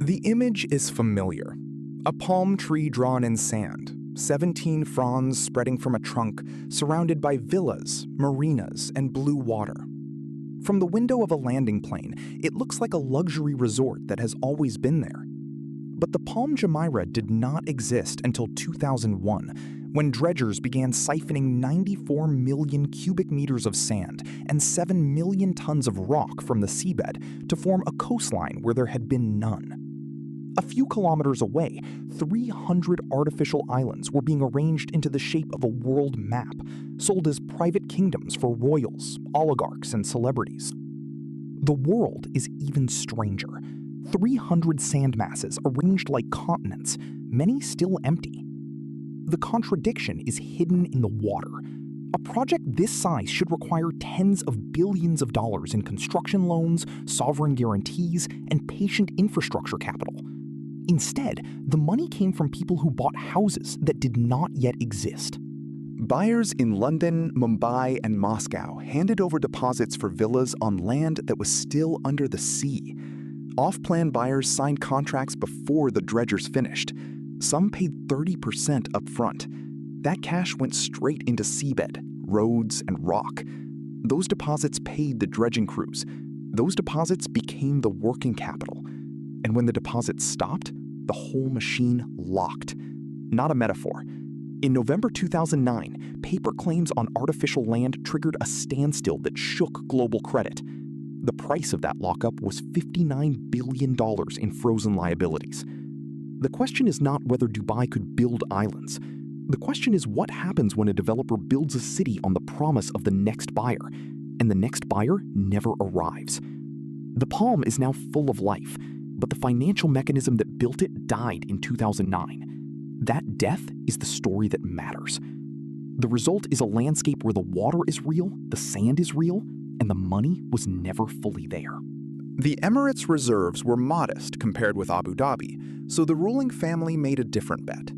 The image is familiar. A palm tree drawn in sand, 17 fronds spreading from a trunk, surrounded by villas, marinas, and blue water. From the window of a landing plane, it looks like a luxury resort that has always been there. But the Palm Jumeirah did not exist until 2001, when dredgers began siphoning 94 million cubic meters of sand and 7 million tons of rock from the seabed to form a coastline where there had been none. A few kilometers away, 300 artificial islands were being arranged into the shape of a world map, sold as private kingdoms for royals, oligarchs, and celebrities. The world is even stranger. 300 sand masses arranged like continents, many still empty. The contradiction is hidden in the water. A project this size should require tens of billions of dollars in construction loans, sovereign guarantees, and patient infrastructure capital. Instead, the money came from people who bought houses that did not yet exist. Buyers in London, Mumbai, and Moscow handed over deposits for villas on land that was still under the sea. Off-plan buyers signed contracts before the dredgers finished. Some paid 30% up front. That cash went straight into seabed, roads, and rock. Those deposits paid the dredging crews. Those deposits became the working capital. And when the deposits stopped, the whole machine locked. Not a metaphor. In November 2009, paper claims on artificial land triggered a standstill that shook global credit. The price of that lockup was $59 billion in frozen liabilities. The question is not whether Dubai could build islands. The question is what happens when a developer builds a city on the promise of the next buyer, and the next buyer never arrives. The Palm is now full of life, but the financial mechanism that built it died in 2009. That death is the story that matters. The result is a landscape where the water is real, the sand is real, and the money was never fully there. The Emirates' reserves were modest compared with Abu Dhabi, so the ruling family made a different bet.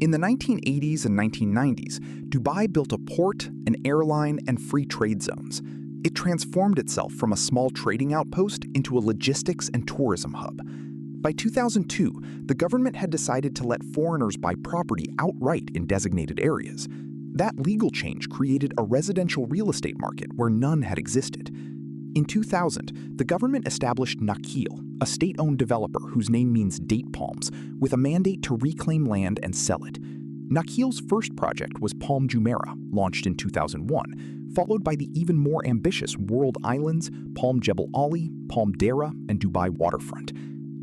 In the 1980s and 1990s, Dubai built a port, an airline, and free trade zones. It transformed itself from a small trading outpost into a logistics and tourism hub. By 2002, the government had decided to let foreigners buy property outright in designated areas. That legal change created a residential real estate market where none had existed. In 2000, the government established Nakheel, a state-owned developer whose name means date palms, with a mandate to reclaim land and sell it. Nakheel's first project was Palm Jumeirah, launched in 2001, followed by the even more ambitious World Islands, Palm Jebel Ali, Palm Dera, and Dubai waterfront.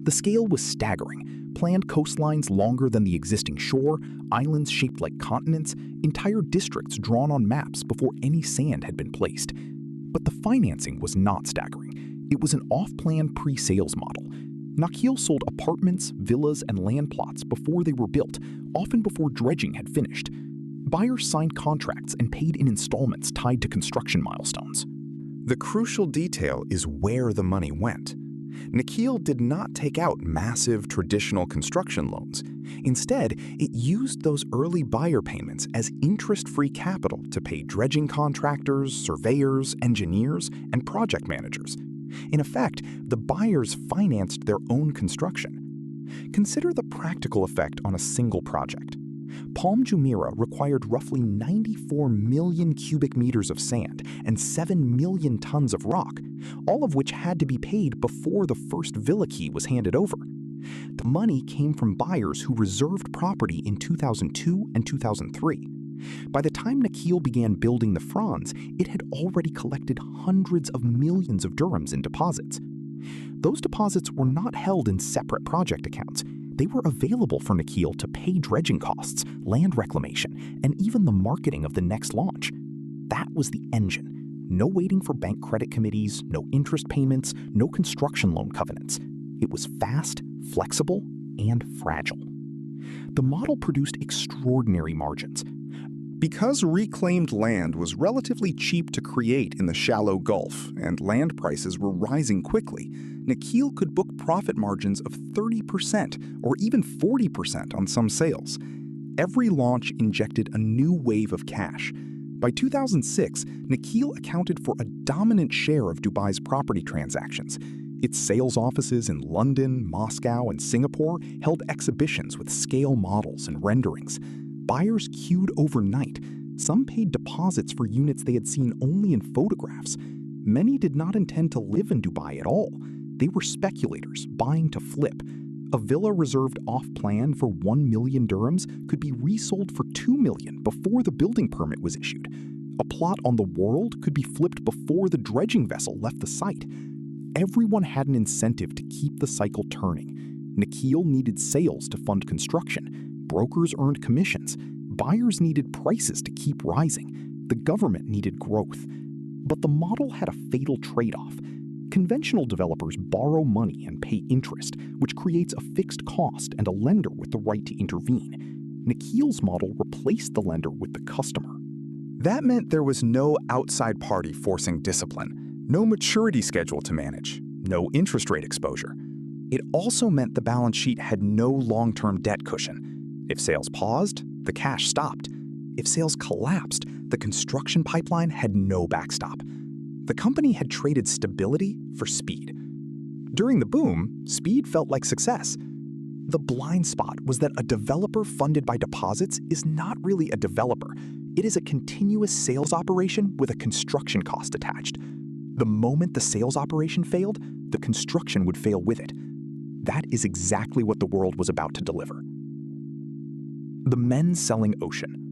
The scale was staggering. Planned coastlines longer than the existing shore, islands shaped like continents, entire districts drawn on maps before any sand had been placed. But the financing was not staggering. It was an off-plan pre-sales model. Nakheel sold apartments, villas, and land plots before they were built, often before dredging had finished. Buyers signed contracts and paid in installments tied to construction milestones. The crucial detail is where the money went. Nakheel did not take out massive traditional construction loans. Instead, it used those early buyer payments as interest-free capital to pay dredging contractors, surveyors, engineers, and project managers. In effect, the buyers financed their own construction. Consider the practical effect on a single project. Palm Jumeirah required roughly 94 million cubic meters of sand and 7 million tons of rock, all of which had to be paid before the first villa key was handed over. The money came from buyers who reserved property in 2002 and 2003. By the time Nakheel began building the fronds, it had already collected hundreds of millions of dirhams in deposits. Those deposits were not held in separate project accounts. They were available for Nakheel to pay dredging costs, land reclamation, and even the marketing of the next launch. That was the engine. No waiting for bank credit committees, no interest payments, no construction loan covenants. It was fast, flexible, and fragile. The model produced extraordinary margins. Because reclaimed land was relatively cheap to create in the shallow Gulf and land prices were rising quickly, Nakheel could book profit margins of 30% or even 40% on some sales. Every launch injected a new wave of cash. By 2006, Nakheel accounted for a dominant share of Dubai's property transactions. Its sales offices in London, Moscow, and Singapore held exhibitions with scale models and renderings. Buyers queued overnight. Some paid deposits for units they had seen only in photographs. Many did not intend to live in Dubai at all. They were speculators buying to flip. A villa reserved off-plan for 1 million dirhams could be resold for 2 million before the building permit was issued. A plot on The World could be flipped before the dredging vessel left the site. Everyone had an incentive to keep the cycle turning. Nakheel needed sales to fund construction. Brokers earned commissions. Buyers needed prices to keep rising. The government needed growth. But the model had a fatal trade-off. Conventional developers borrow money and pay interest, which creates a fixed cost and a lender with the right to intervene. Nakheel's model replaced the lender with the customer. That meant there was no outside party forcing discipline, no maturity schedule to manage, no interest rate exposure. It also meant the balance sheet had no long-term debt cushion. If sales paused, the cash stopped. If sales collapsed, the construction pipeline had no backstop. The company had traded stability for speed. During the boom, speed felt like success. The blind spot was that a developer funded by deposits is not really a developer. It is a continuous sales operation with a construction cost attached. The moment the sales operation failed, the construction would fail with it. That is exactly what the world was about to deliver. The men selling ocean.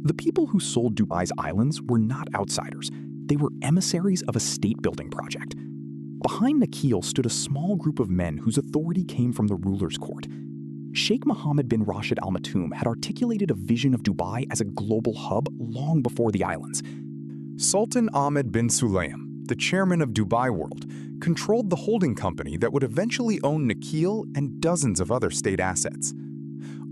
The people who sold Dubai's islands were not outsiders. They were emissaries of a state-building project. Behind Nakheel stood a small group of men whose authority came from the ruler's court. Sheikh Mohammed bin Rashid Al Maktoum had articulated a vision of Dubai as a global hub long before the islands. Sultan Ahmed bin Sulaim, the chairman of Dubai World, controlled the holding company that would eventually own Nakheel and dozens of other state assets.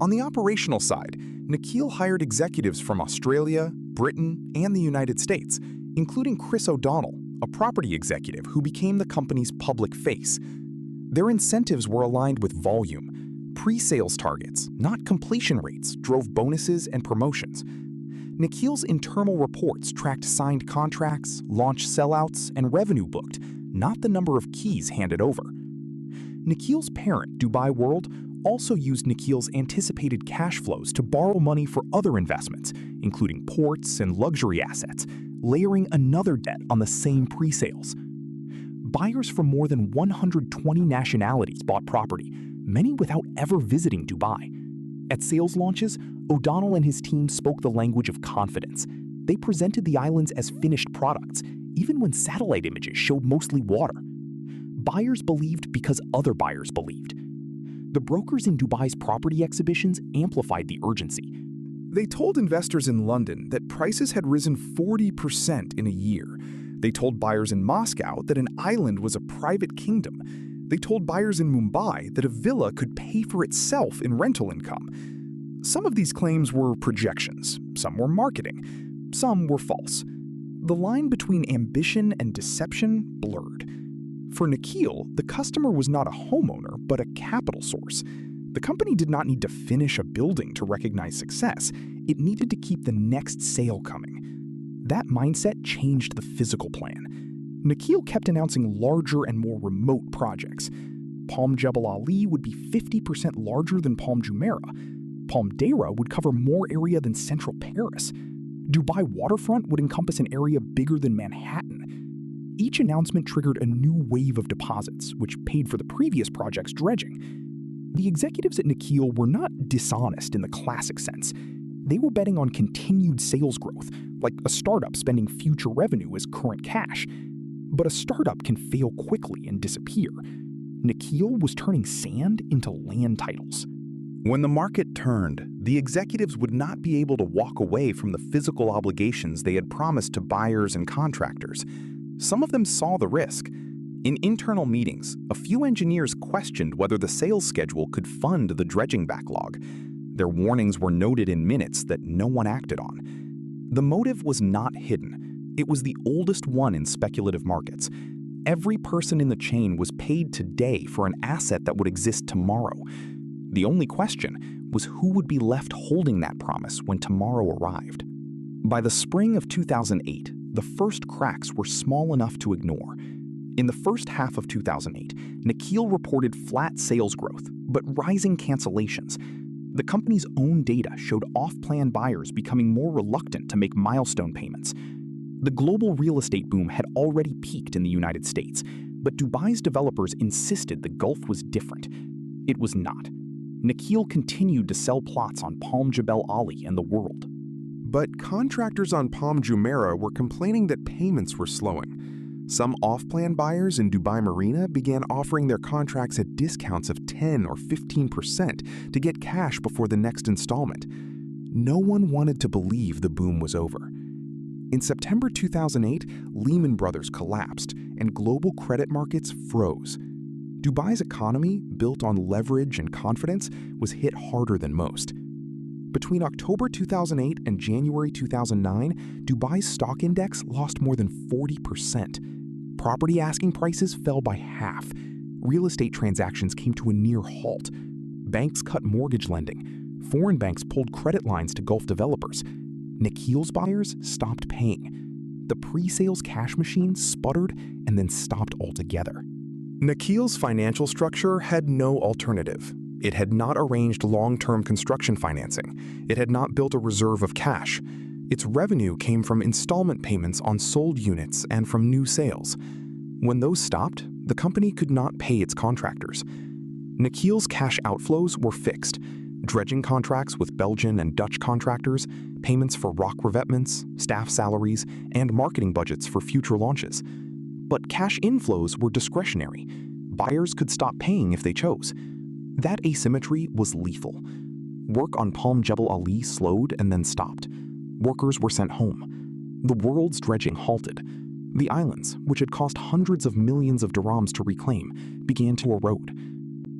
On the operational side, Nakheel hired executives from Australia, Britain, and the United States, including Chris O'Donnell, a property executive who became the company's public face. Their incentives were aligned with volume. Pre-sales targets, not completion rates, drove bonuses and promotions. Nakheel's internal reports tracked signed contracts, launch sellouts, and revenue booked, not the number of keys handed over. Nakheel's parent, Dubai World, also used Nakheel's anticipated cash flows to borrow money for other investments, including ports and luxury assets, layering another debt on the same pre-sales. Buyers from more than 120 nationalities bought property, many without ever visiting Dubai. At sales launches, O'Donnell and his team spoke the language of confidence. They presented the islands as finished products, even when satellite images showed mostly water. Buyers believed because other buyers believed. The brokers in Dubai's property exhibitions amplified the urgency. They told investors in London that prices had risen 40% in a year. They told buyers in Moscow that an island was a private kingdom. They told buyers in Mumbai that a villa could pay for itself in rental income. Some of these claims were projections, some were marketing, some were false. The line between ambition and deception blurred. For Nakheel, the customer was not a homeowner, but a capital source. The company did not need to finish a building to recognize success. It needed to keep the next sale coming. That mindset changed the physical plan. Nakheel kept announcing larger and more remote projects. Palm Jebel Ali would be 50% larger than Palm Jumeirah. Palm Deira would cover more area than central Paris. Dubai waterfront would encompass an area bigger than Manhattan. Each announcement triggered a new wave of deposits, which paid for the previous project's dredging. The executives at Nakheel were not dishonest in the classic sense. They were betting on continued sales growth, like a startup spending future revenue as current cash. But a startup can fail quickly and disappear. Nakheel was turning sand into land titles. When the market turned, the executives would not be able to walk away from the physical obligations they had promised to buyers and contractors. Some of them saw the risk. In internal meetings, a few engineers questioned whether the sales schedule could fund the dredging backlog. Their warnings were noted in minutes that no one acted on. The motive was not hidden. It was the oldest one in speculative markets. Every person in the chain was paid today for an asset that would exist tomorrow. The only question was who would be left holding that promise when tomorrow arrived. By the spring of 2008, the first cracks were small enough to ignore. In the first half of 2008, Nakheel reported flat sales growth, but rising cancellations. The company's own data showed off-plan buyers becoming more reluctant to make milestone payments. The global real estate boom had already peaked in the United States, but Dubai's developers insisted the Gulf was different. It was not. Nakheel continued to sell plots on Palm Jebel Ali and The World. But contractors on Palm Jumeirah were complaining that payments were slowing. Some off-plan buyers in Dubai Marina began offering their contracts at discounts of 10 or 15% to get cash before the next installment. No one wanted to believe the boom was over. In September 2008, Lehman Brothers collapsed and global credit markets froze. Dubai's economy, built on leverage and confidence, was hit harder than most. Between October 2008 and January 2009, Dubai's stock index lost more than 40%. Property asking prices fell by half. Real estate transactions came to a near halt. Banks cut mortgage lending. Foreign banks pulled credit lines to Gulf developers. Nakheel's buyers stopped paying. The pre-sales cash machine sputtered and then stopped altogether. Nakheel's financial structure had no alternative. It had not arranged long-term construction financing. It had not built a reserve of cash. Its revenue came from installment payments on sold units and from new sales. When those stopped, the company could not pay its contractors. Nakheel's cash outflows were fixed: dredging contracts with Belgian and Dutch contractors, payments for rock revetments, staff salaries, and marketing budgets for future launches. But cash inflows were discretionary. Buyers could stop paying if they chose. That asymmetry was lethal. Work on Palm Jebel Ali slowed and then stopped. Workers were sent home. The world's dredging halted. The islands, which had cost hundreds of millions of dirhams to reclaim, began to erode.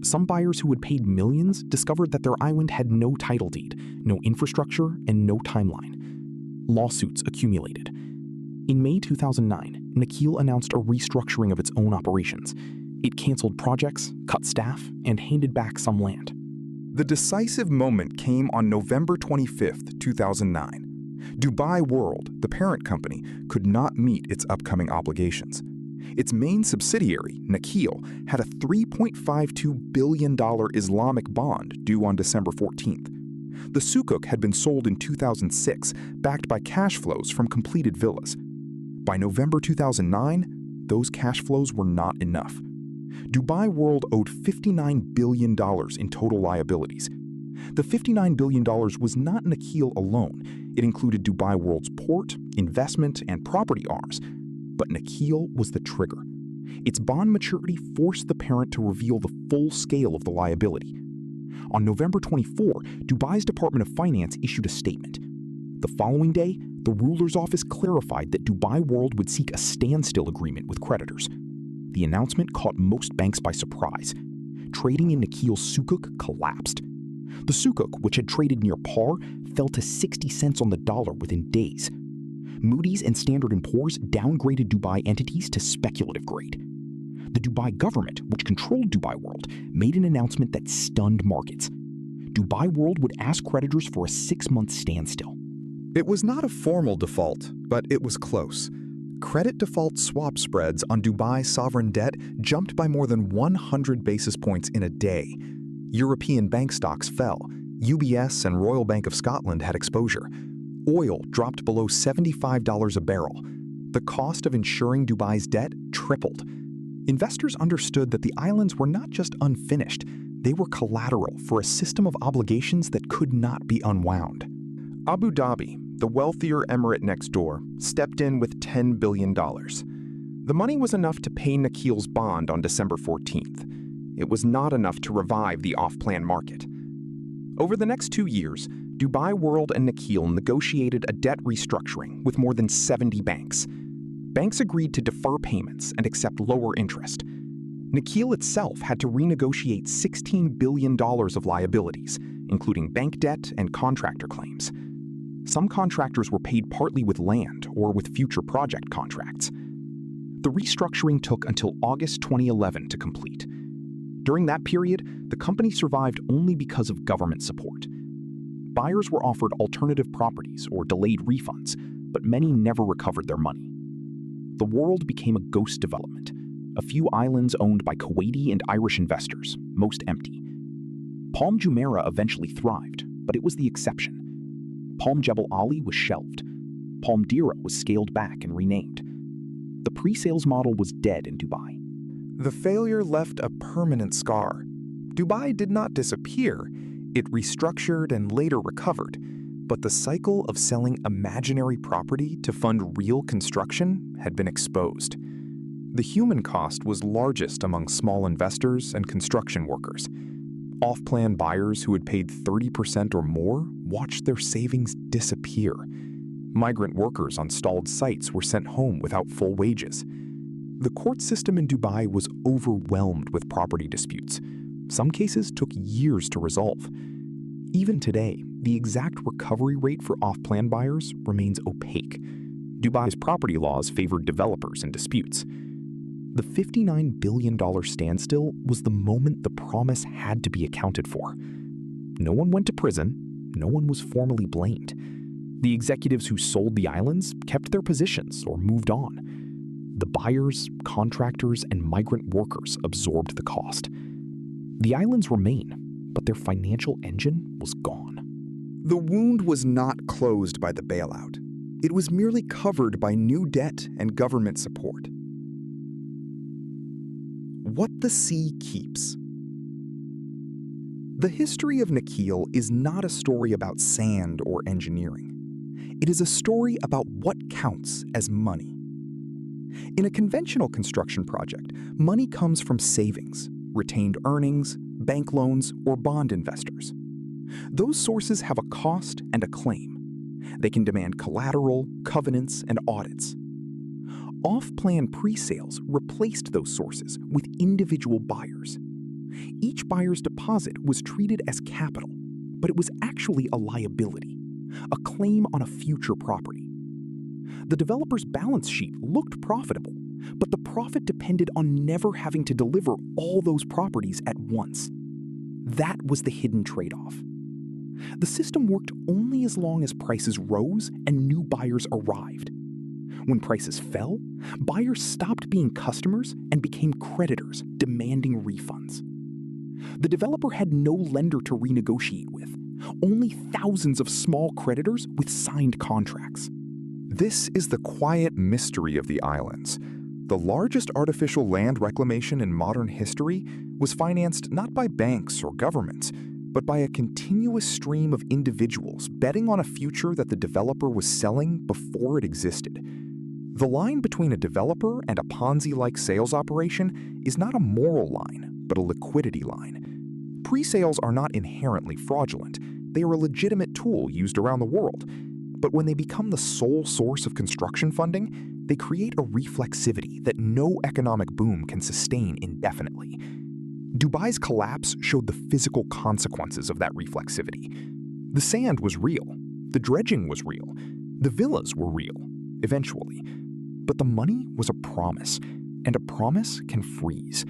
Some buyers who had paid millions discovered that their island had no title deed, no infrastructure, and no timeline. Lawsuits accumulated. In May 2009, Nakheel announced a restructuring of its own operations. It canceled projects, cut staff, and handed back some land. The decisive moment came on November 25, 2009. Dubai World, the parent company, could not meet its upcoming obligations. Its main subsidiary, Nakheel, had a $3.52 billion Islamic bond due on December 14th. The sukuk had been sold in 2006, backed by cash flows from completed villas. By November 2009, those cash flows were not enough. Dubai World owed $59 billion in total liabilities. The $59 billion was not Nakheel alone. It included Dubai World's port, investment, and property arms. But Nakheel was the trigger. Its bond maturity forced the parent to reveal the full scale of the liability. On November 24, Dubai's Department of Finance issued a statement. The following day, the ruler's office clarified that Dubai World would seek a standstill agreement with creditors. The announcement caught most banks by surprise. Trading in Nakheel's sukuk collapsed. The sukuk, which had traded near par, fell to 60 cents on the dollar within days. Moody's and Standard & Poor's downgraded Dubai entities to speculative grade. The Dubai government, which controlled Dubai World, made an announcement that stunned markets. Dubai World would ask creditors for a 6-month standstill. It was not a formal default, but it was close. Credit default swap spreads on Dubai's sovereign debt jumped by more than 100 basis points in a day. European bank stocks fell. UBS and Royal Bank of Scotland had exposure. Oil dropped below $75 a barrel. The cost of insuring Dubai's debt tripled. Investors understood that the islands were not just unfinished, they were collateral for a system of obligations that could not be unwound. Abu Dhabi, the wealthier emirate next door, stepped in with $10 billion. The money was enough to pay Nakheel's bond on December 14th. It was not enough to revive the off-plan market. Over the next 2 years, Dubai World and Nakheel negotiated a debt restructuring with more than 70 banks. Banks agreed to defer payments and accept lower interest. Nakheel itself had to renegotiate $16 billion of liabilities, including bank debt and contractor claims. Some contractors were paid partly with land or with future project contracts. The restructuring took until August 2011 to complete. During that period, the company survived only because of government support. Buyers were offered alternative properties or delayed refunds, but many never recovered their money. The world became a ghost development, a few islands owned by Kuwaiti and Irish investors, most empty. Palm Jumeirah eventually thrived, but it was the exception. Palm Jebel Ali was shelved. Palm Dira was scaled back and renamed. The pre-sales model was dead in Dubai. The failure left a permanent scar. Dubai did not disappear. It restructured and later recovered. But the cycle of selling imaginary property to fund real construction had been exposed. The human cost was largest among small investors and construction workers. Off-plan buyers who had paid 30% or more watched their savings disappear. Migrant workers on stalled sites were sent home without full wages. The court system in Dubai was overwhelmed with property disputes. Some cases took years to resolve. Even today, the exact recovery rate for off-plan buyers remains opaque. Dubai's property laws favored developers in disputes. The $59 billion standstill was the moment the promise had to be accounted for. No one went to prison. No one was formally blamed. The executives who sold the islands kept their positions or moved on. The buyers, contractors, and migrant workers absorbed the cost. The islands remain, but their financial engine was gone. The wound was not closed by the bailout. It was merely covered by new debt and government support. What the sea keeps. The history of Nakheel is not a story about sand or engineering. It is a story about what counts as money. In a conventional construction project, money comes from savings, retained earnings, bank loans, or bond investors. Those sources have a cost and a claim. They can demand collateral, covenants, and audits. Off-plan pre-sales replaced those sources with individual buyers. Each buyer's deposit was treated as capital, but it was actually a liability, a claim on a future property. The developer's balance sheet looked profitable, but the profit depended on never having to deliver all those properties at once. That was the hidden trade-off. The system worked only as long as prices rose and new buyers arrived. When prices fell, buyers stopped being customers and became creditors, demanding refunds. The developer had no lender to renegotiate with, only thousands of small creditors with signed contracts. This is the quiet mystery of the islands. The largest artificial land reclamation in modern history was financed not by banks or governments, but by a continuous stream of individuals betting on a future that the developer was selling before it existed. The line between a developer and a Ponzi-like sales operation is not a moral line, but a liquidity line. Pre-sales are not inherently fraudulent. They are a legitimate tool used around the world. But when they become the sole source of construction funding, they create a reflexivity that no economic boom can sustain indefinitely. Dubai's collapse showed the physical consequences of that reflexivity. The sand was real. The dredging was real. The villas were real, eventually. But the money was a promise, and a promise can freeze.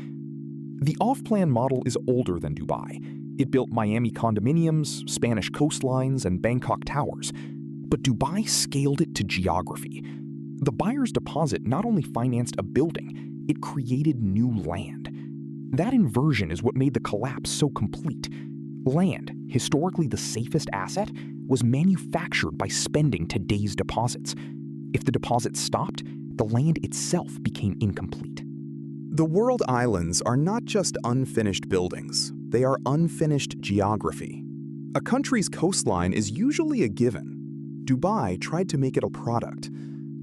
The off-plan model is older than Dubai. It built Miami condominiums, Spanish coastlines, and Bangkok towers. But Dubai scaled it to geography. The buyer's deposit not only financed a building, it created new land. That inversion is what made the collapse so complete. Land, historically the safest asset, was manufactured by spending today's deposits. If the deposit stopped, the land itself became incomplete. The world islands are not just unfinished buildings, they are unfinished geography. A country's coastline is usually a given. Dubai tried to make it a product.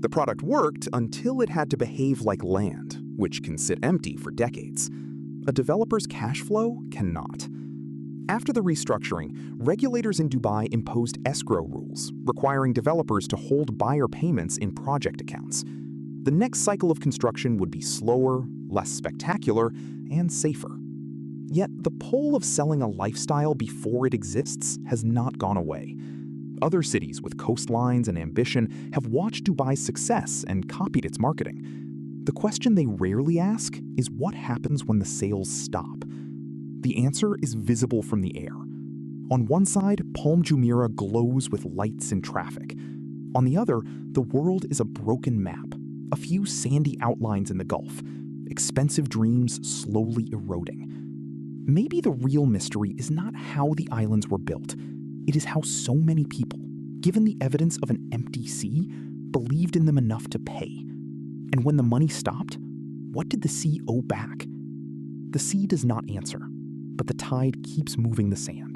The product worked until it had to behave like land, which can sit empty for decades. A developer's cash flow cannot. After the restructuring, regulators in Dubai imposed escrow rules, requiring developers to hold buyer payments in project accounts. The next cycle of construction would be slower, less spectacular, and safer. Yet the pull of selling a lifestyle before it exists has not gone away. Other cities with coastlines and ambition have watched Dubai's success and copied its marketing. The question they rarely ask is what happens when the sales stop? The answer is visible from the air. On one side, Palm Jumeirah glows with lights and traffic. On the other, the world is a broken map, a few sandy outlines in the Gulf. expensive dreams slowly eroding. Maybe the real mystery is not how the islands were built. It is how so many people, given the evidence of an empty sea, believed in them enough to pay. And when the money stopped, what did the sea owe back? The sea does not answer, but the tide keeps moving the sand.